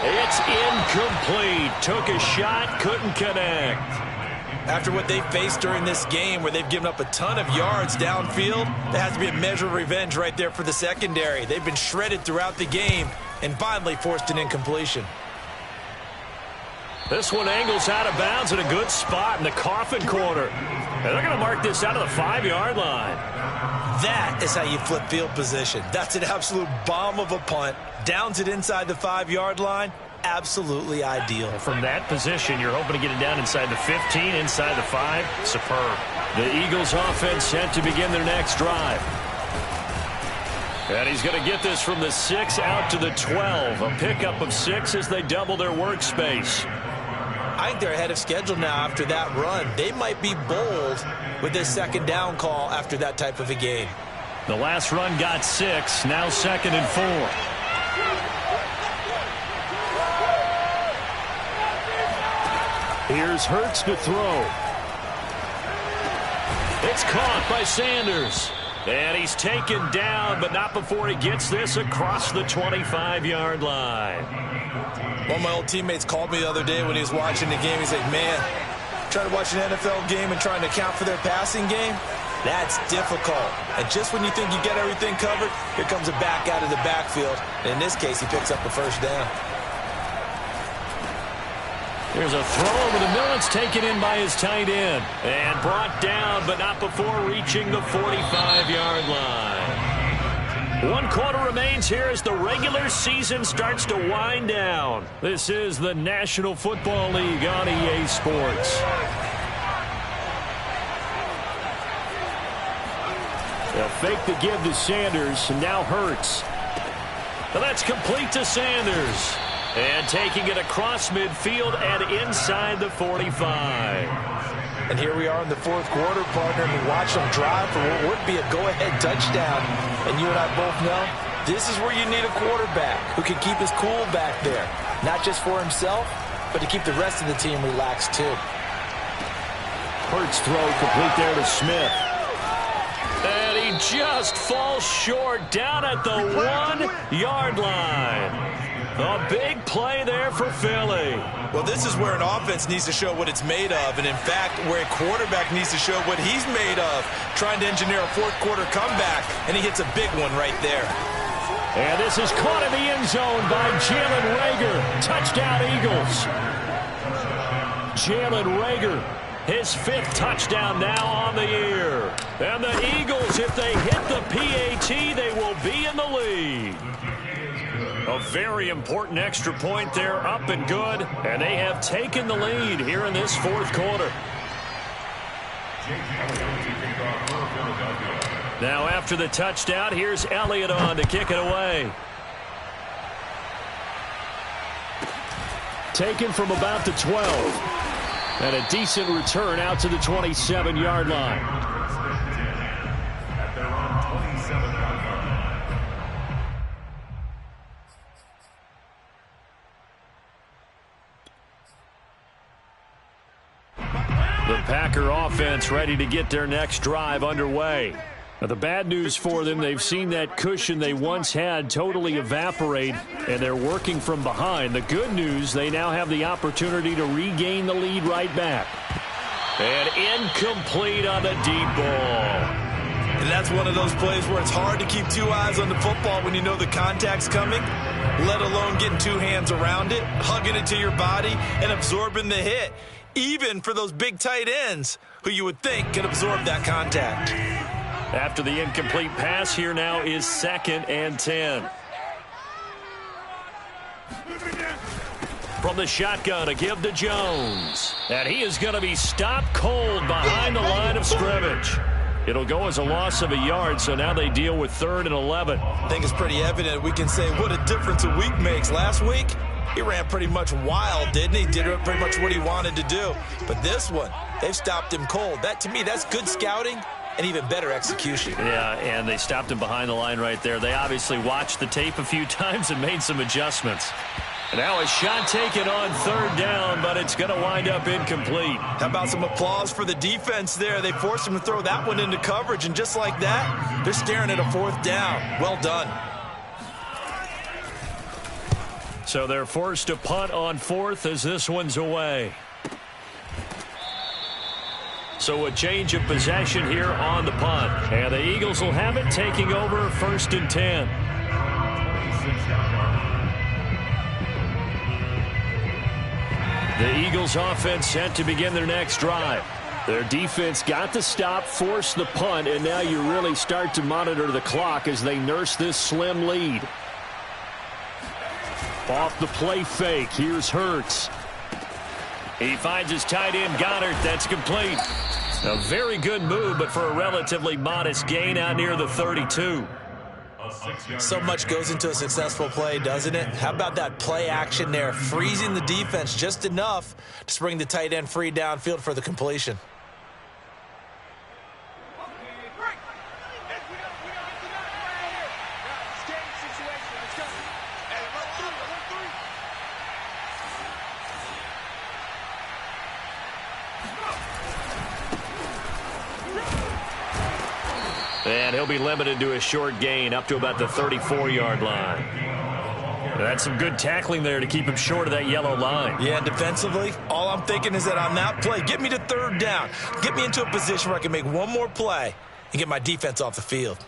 It's incomplete. Took a shot, couldn't connect. After what they faced during this game where they've given up a ton of yards downfield, there has to be a measure of revenge right there for the secondary. They've been shredded throughout the game and finally forced an incompletion. This one angles out of bounds in a good spot in the coffin corner. And they're going to mark this out of the 5-yard line. That is how you flip field position. That's an absolute bomb of a punt. Downs it inside the 5-yard line. Absolutely ideal. From that position, you're hoping to get it down inside the 15, inside the 5. Superb. The Eagles offense set to begin their next drive. And he's going to get this from the 6 out to the 12. A pickup of 6 as they double their workspace. I think they're ahead of schedule now after that run. They might be bold with this 2nd down call after that type of a game. The last run got 6. Now 2nd and 4. Here's Hurts to throw. It's caught by Sanders. And he's taken down, but not before he gets this across the 25-yard line. One of my old teammates called me the other day when he was watching the game. He's like, man, trying to watch an NFL game and trying to account for their passing game, that's difficult. And just when you think you get everything covered, here comes a back out of the backfield. And in this case, he picks up the first down. There's a throw over the middle. It's taken in by his tight end. And brought down, but not before reaching the 45-yard line. 1 quarter remains here as the regular season starts to wind down. This is the National Football League on EA Sports. They'll fake the give to Sanders, and now Hurts. But that's complete to Sanders. And taking it across midfield and inside the 45. And here we are in the 4th quarter, partner, and we watch them drive for what would be a go-ahead touchdown. And you and I both know this is where you need a quarterback who can keep his cool back there. Not just for himself, but to keep the rest of the team relaxed too. Hurts throw complete there to Smith. And he just falls short down at the 1-yard line. A big play there for Philly. Well, this is where an offense needs to show what it's made of, and in fact, where a quarterback needs to show what he's made of, trying to engineer a 4th quarter comeback, and he hits a big one right there. And this is caught in the end zone by Jalen Reagor. Touchdown, Eagles. Jalen Reagor, his 5th touchdown now on the year. And the Eagles, if they hit the PAT, they will be in the lead. A very important extra point there, up and good, and they have taken the lead here in this 4th quarter. Now after the touchdown, here's Elliott on to kick it away. Taken from about the 12, and a decent return out to the 27-yard line. The Packer offense ready to get their next drive underway. Now, the bad news for them, they've seen that cushion they once had totally evaporate, and they're working from behind. The good news, they now have the opportunity to regain the lead right back. And incomplete on the deep ball. And that's one of those plays where it's hard to keep 2 eyes on the football when you know the contact's coming, let alone getting 2 hands around it, hugging it to your body, and absorbing the hit. Even for those big tight ends who you would think could absorb that contact. After the incomplete pass, here now is 2nd and 10. From the shotgun, a give to Jones. And he is going to be stopped cold behind the line of scrimmage. It'll go as a loss of a yard, so now they deal with 3rd and 11. I think it's pretty evident we can say what a difference a week makes. Last week, he ran pretty much wild, didn't he? Did pretty much what he wanted to do. But this one, they've stopped him cold. That, to me, that's good scouting and even better execution. Yeah, and they stopped him behind the line right there. They obviously watched the tape a few times and made some adjustments. And now a shot taken on 3rd down, but it's going to wind up incomplete. How about some applause for the defense there? They forced him to throw that one into coverage, and just like that, they're staring at a 4th down. Well done. So they're forced to punt on 4th as this one's away. So a change of possession here on the punt. And the Eagles will have it, taking over 1st and 10. The Eagles offense set to begin their next drive. Their defense got the stop, forced the punt, and now you really start to monitor the clock as they nurse this slim lead. Off the play fake, here's Hurts. He finds his tight end, Goddard. That's complete. A very good move, but for a relatively modest gain out near the 32. So much goes into a successful play, doesn't it? How about that play action there, freezing the defense just enough to spring the tight end free downfield for the completion. And he'll be limited to a short gain up to about the 34-yard line. That's some good tackling there to keep him short of that yellow line. Yeah, defensively, all I'm thinking is that on that play, get me to 3rd down. Get me into a position where I can make one more play and get my defense off the field.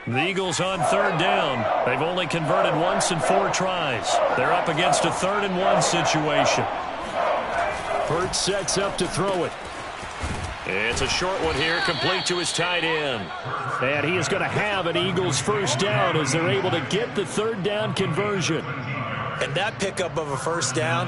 The Eagles on third down. They've only converted once in 4 tries. They're up against a 3rd and 1 situation. Hurts sets up to throw it. It's a short one here, complete to his tight end. And he is going to have an Eagles first down as they're able to get the 3rd down conversion. And that pickup of a first down,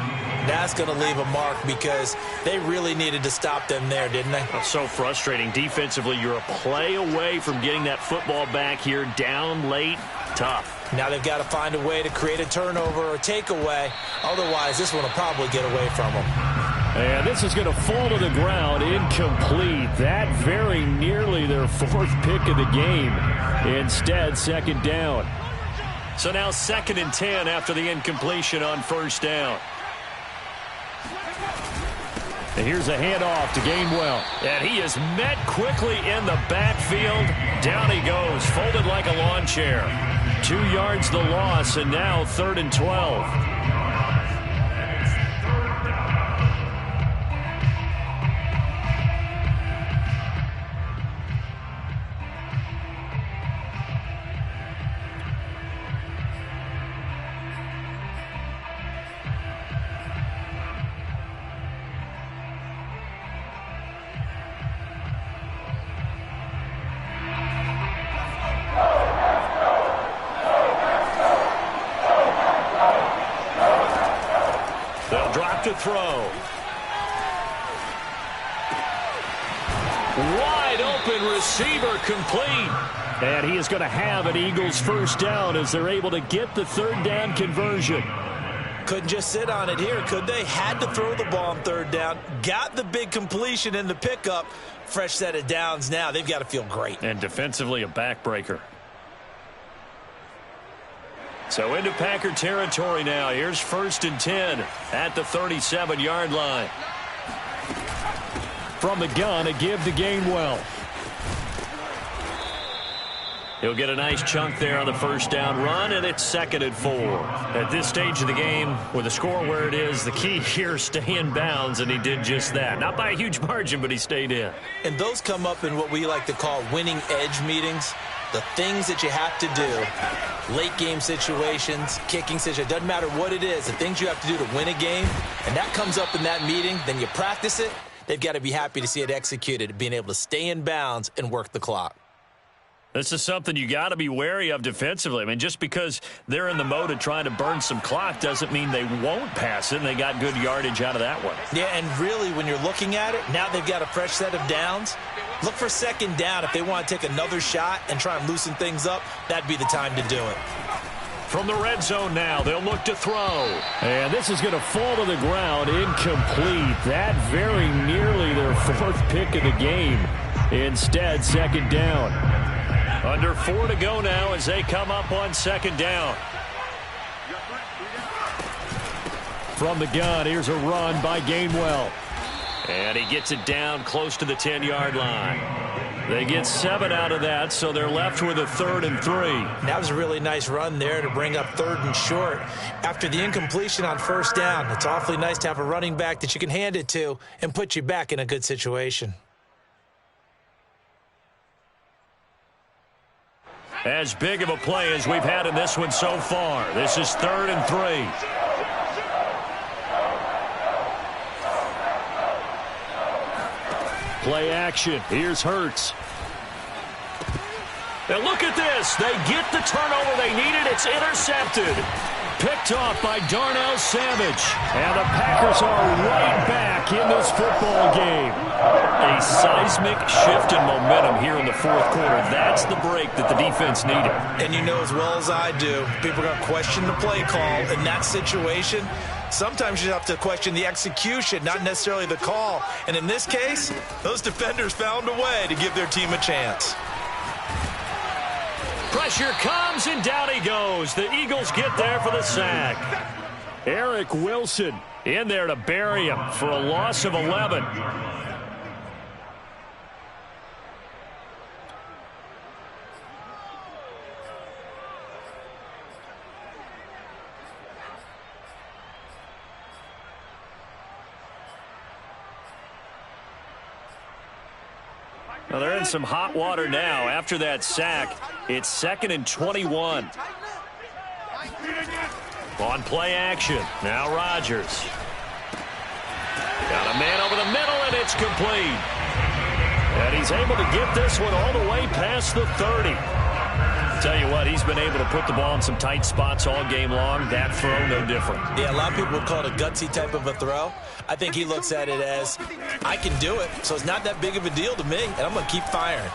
that's going to leave a mark because they really needed to stop them there, didn't they? That's so frustrating. Defensively, you're a play away from getting that football back here down late. Tough. Now they've got to find a way to create a turnover or takeaway. Otherwise, this one will probably get away from them. And this is going to fall to the ground, incomplete. That very nearly their 4th pick of the game. Instead, 2nd down. So now 2nd and 10 after the incompletion on first down. And here's a handoff to Gainwell. And he is met quickly in the backfield. Down he goes, folded like a lawn chair. 2 yards the loss, and now 3rd and 12. To throw. Wide open receiver complete. And he is going to have an Eagles first down as they're able to get the 3rd down conversion. Couldn't just sit on it here, could they? Had to throw the ball on 3rd down. Got the big completion in the pickup. Fresh set of downs now. They've got to feel great. And defensively a backbreaker. So into Packer territory now. Here's 1st and 10 at the 37-yard line. From the gun, a give to Gainwell. He'll get a nice chunk there on the first down run, and it's 2nd and 4. At this stage of the game, with the score where it is, the key here, stay in bounds, and he did just that. Not by a huge margin, but he stayed in. And those come up in what we like to call winning edge meetings. The things that you have to do, late game situations, kicking situations, doesn't matter what it is, the things you have to do to win a game, and that comes up in that meeting, then you practice it, they've got to be happy to see it executed, being able to stay in bounds and work the clock. This is something you got to be wary of defensively. I mean, just because they're in the mode of trying to burn some clock doesn't mean they won't pass it, and they got good yardage out of that one. Yeah, and really, when you're looking at it, now they've got a fresh set of downs. Look for 2nd down. If they want to take another shot and try and loosen things up, that'd be the time to do it. From the red zone now, they'll look to throw. And this is going to fall to the ground, incomplete. That very nearly their 4th pick of the game. Instead, 2nd down. Under 4 to go now as they come up on 2nd down. From the gun, here's a run by Gainwell. And he gets it down close to the 10-yard line. They get 7 out of that, so they're left with a 3rd and 3. That was a really nice run there to bring up 3rd and short. After the incompletion on first down, it's awfully nice to have a running back that you can hand it to and put you back in a good situation. As big of a play as we've had in this one so far. This is 3rd and 3. Play action. Here's Hurts. And look at this. They get the turnover they needed. It's intercepted. Picked off by Darnell Savage. And the Packers are right back in this football game. A seismic shift in momentum here in the 4th quarter. That's the break that the defense needed. And you know as well as I do, people are going to question the play call in that situation. Sometimes you have to question the execution, not necessarily the call. And in this case, those defenders found a way to give their team a chance. Pressure comes, and down he goes. The Eagles get there for the sack. Eric Wilson in there to bury him for a loss of 11. Well, they're in some hot water now. After that sack, it's 2nd and 21. On play action. Now Rodgers. Got a man over the middle, and it's complete. And he's able to get this one all the way past the 30. Tell you what, he's been able to put the ball in some tight spots all game long. That throw, no different. Yeah, a lot of people would call it a gutsy type of a throw. I think he looks at it as, I can do it, so it's not that big of a deal to me, and I'm going to keep firing.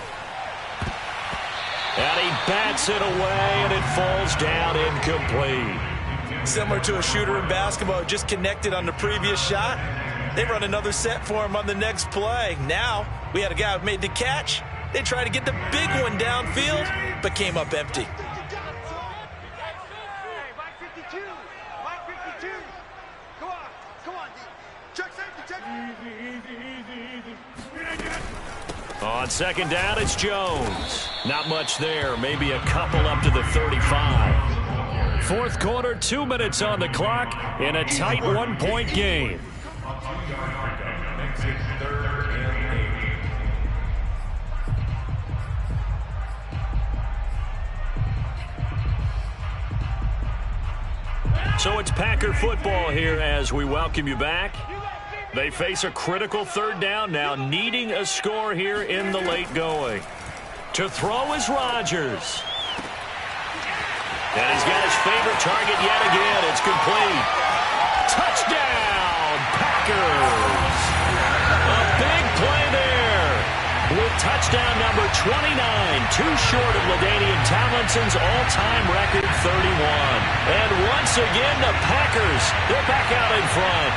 And he bats it away, and it falls down incomplete. Similar to a shooter in basketball, just connected on the previous shot. They run another set for him on the next play. Now, we had a guy who made the catch. They tried to get the big one downfield, but came up empty. On 2nd down, it's Jones. Not much there. Maybe a couple up to the 35. 4th quarter, 2 minutes on the clock in a tight 1-point game. So it's Packer football here as we welcome you back. They face a critical 3rd down now, needing a score here in the late going. To throw is Rodgers. And he's got his favorite target yet again. It's complete. Touchdown, Packers. A big play there with touchdown number 29, too short of LaDainian Tomlinson's all-time record 31. And once again, the Packers, they're back out in front.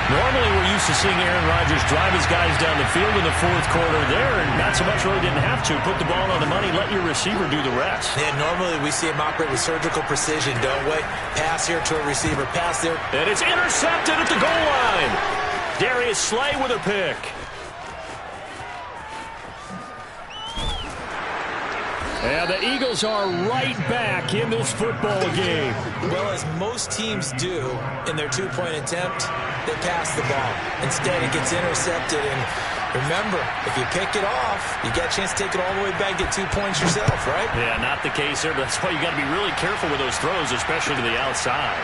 Normally, we're used to seeing Aaron Rodgers drive his guys down the field in the 4th quarter there, and not so much really didn't have to. Put the ball on the money, let your receiver do the rest. Yeah, normally we see him operate with surgical precision, don't we? Pass here to a receiver, pass there. And it's intercepted at the goal line. Darius Slay with a pick. And the Eagles are right back in this football game. Well, as most teams do in their 2-point attempt, they pass the ball. Instead, it gets intercepted. And remember, if you pick it off, you got a chance to take it all the way back, get 2 points yourself, right? Yeah, not the case there, but that's why you got to be really careful with those throws, especially to the outside.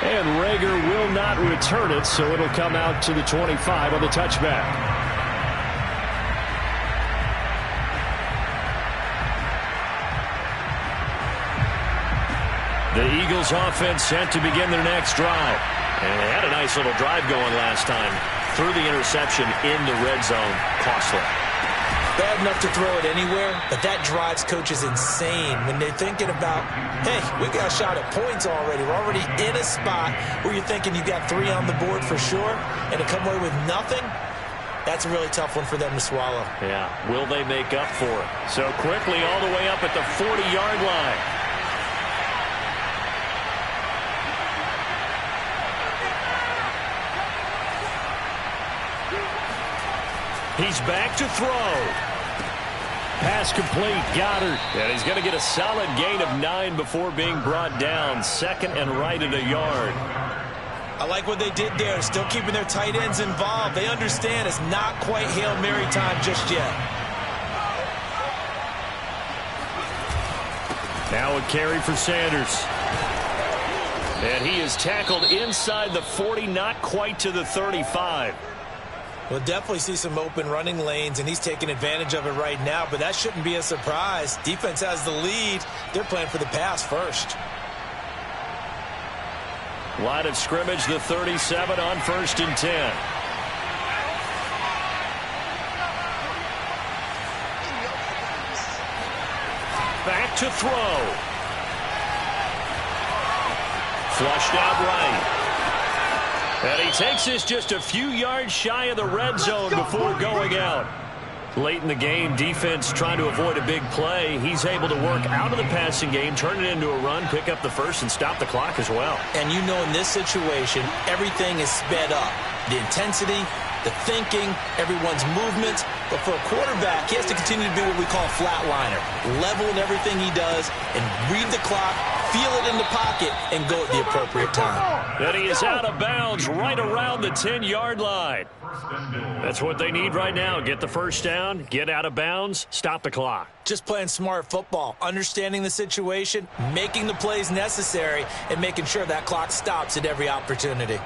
And Rager will not return it, so it'll come out to the 25 on the touchback. The Eagles offense set to begin their next drive. And they had a nice little drive going last time. Threw the interception in the red zone. Costly. Bad enough to throw it anywhere, but that drives coaches insane when they're thinking about, hey, we got a shot at points already. We're already in a spot where you're thinking you got 3 on the board for sure, and to come away with nothing, that's a really tough one for them to swallow. Yeah, will they make up for it? So quickly all the way up at the 40-yard line. He's back to throw. Pass complete, Goddard. And he's going to get a solid gain of 9 before being brought down. 2nd and right at a yard. I like what they did there, still keeping their tight ends involved. They understand it's not quite Hail Mary time just yet. Now a carry for Sanders. And he is tackled inside the 40, not quite to the 35. We'll definitely see some open running lanes, and he's taking advantage of it right now, but that shouldn't be a surprise. Defense has the lead. They're playing for the pass first. Line of scrimmage, the 37 on 1st and 10. Back to throw. Flushed out right. And he takes this just a few yards shy of the red zone before going out. Late in the game, defense trying to avoid a big play. He's able to work out of the passing game, turn it into a run, pick up the first, and stop the clock as well. And you know in this situation, everything is sped up. The intensity, the thinking, everyone's movements. But for a quarterback, he has to continue to be what we call a flatliner. Level in everything he does and read the clock, feel it in the pocket, and go at the appropriate time. And he is out of bounds right around the 10-yard line. That's what they need right now. Get the first down, get out of bounds, stop the clock. Just playing smart football, understanding the situation, making the plays necessary, and making sure that clock stops at every opportunity.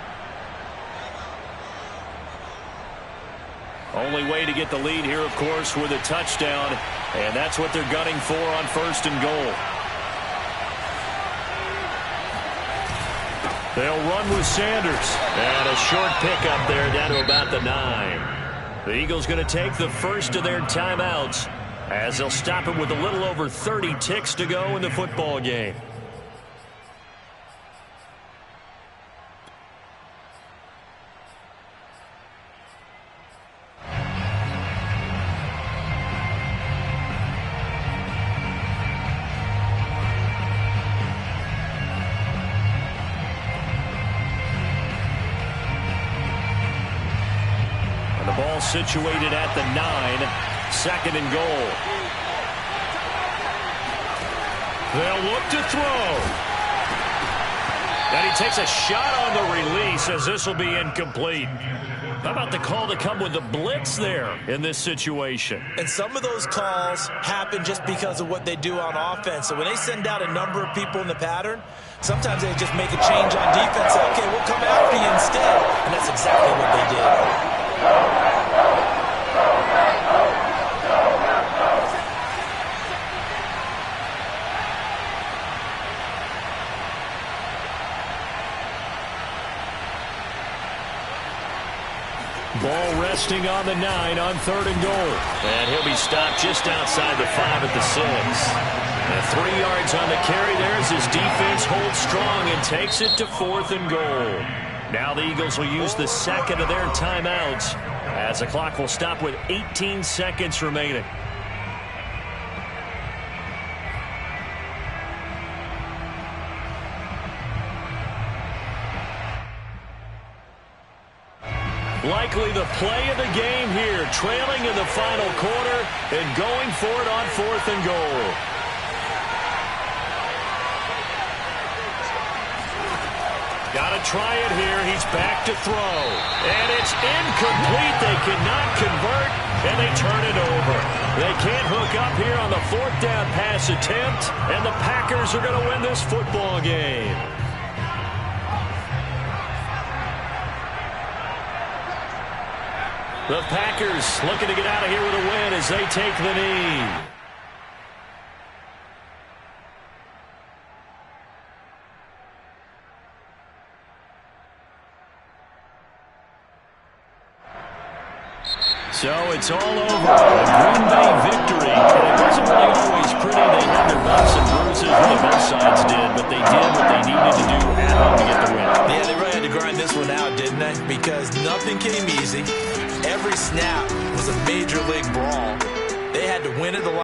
Only way to get the lead here, of course, with a touchdown, and that's what they're gunning for on 1st and goal. They'll run with Sanders. And a short pickup there down to about the 9. The Eagles going to take the first of their timeouts as they'll stop it with a little over 30 ticks to go in the football game. Ball situated at the 9, 2nd and goal. They'll look to throw. And he takes a shot on the release as this will be incomplete. How about the call to come with the blitz there in this situation? And some of those calls happen just because of what they do on offense. So when they send out a number of people in the pattern, sometimes they just make a change on defense. Say, okay, we'll come after you instead. And that's exactly what they did. Ball resting on the 9 on 3rd and goal. And he'll be stopped just outside the 5 at the 6. And 3 yards on the carry there as his defense holds strong and takes it to 4th and goal. Now the Eagles will use the 2nd of their timeouts as the clock will stop with 18 seconds remaining. Likely the play of the game here, trailing in the final quarter and going for it on 4th and goal. Got to try it here. He's back to throw. And it's incomplete. They cannot convert, and they turn it over. They can't hook up here on the 4th down pass attempt, and the Packers are going to win this football game. The Packers looking to get out of here with a win as they take the knee. So it's all over. A Green Bay victory. And it wasn't really always pretty. They had their bumps and bruises, really both sides did, but they did what they needed to do at home to get the win. Yeah, they really had to grind this one out, didn't they? Because nothing came easy. Every snap was a major league brawl. They had to win it a lot.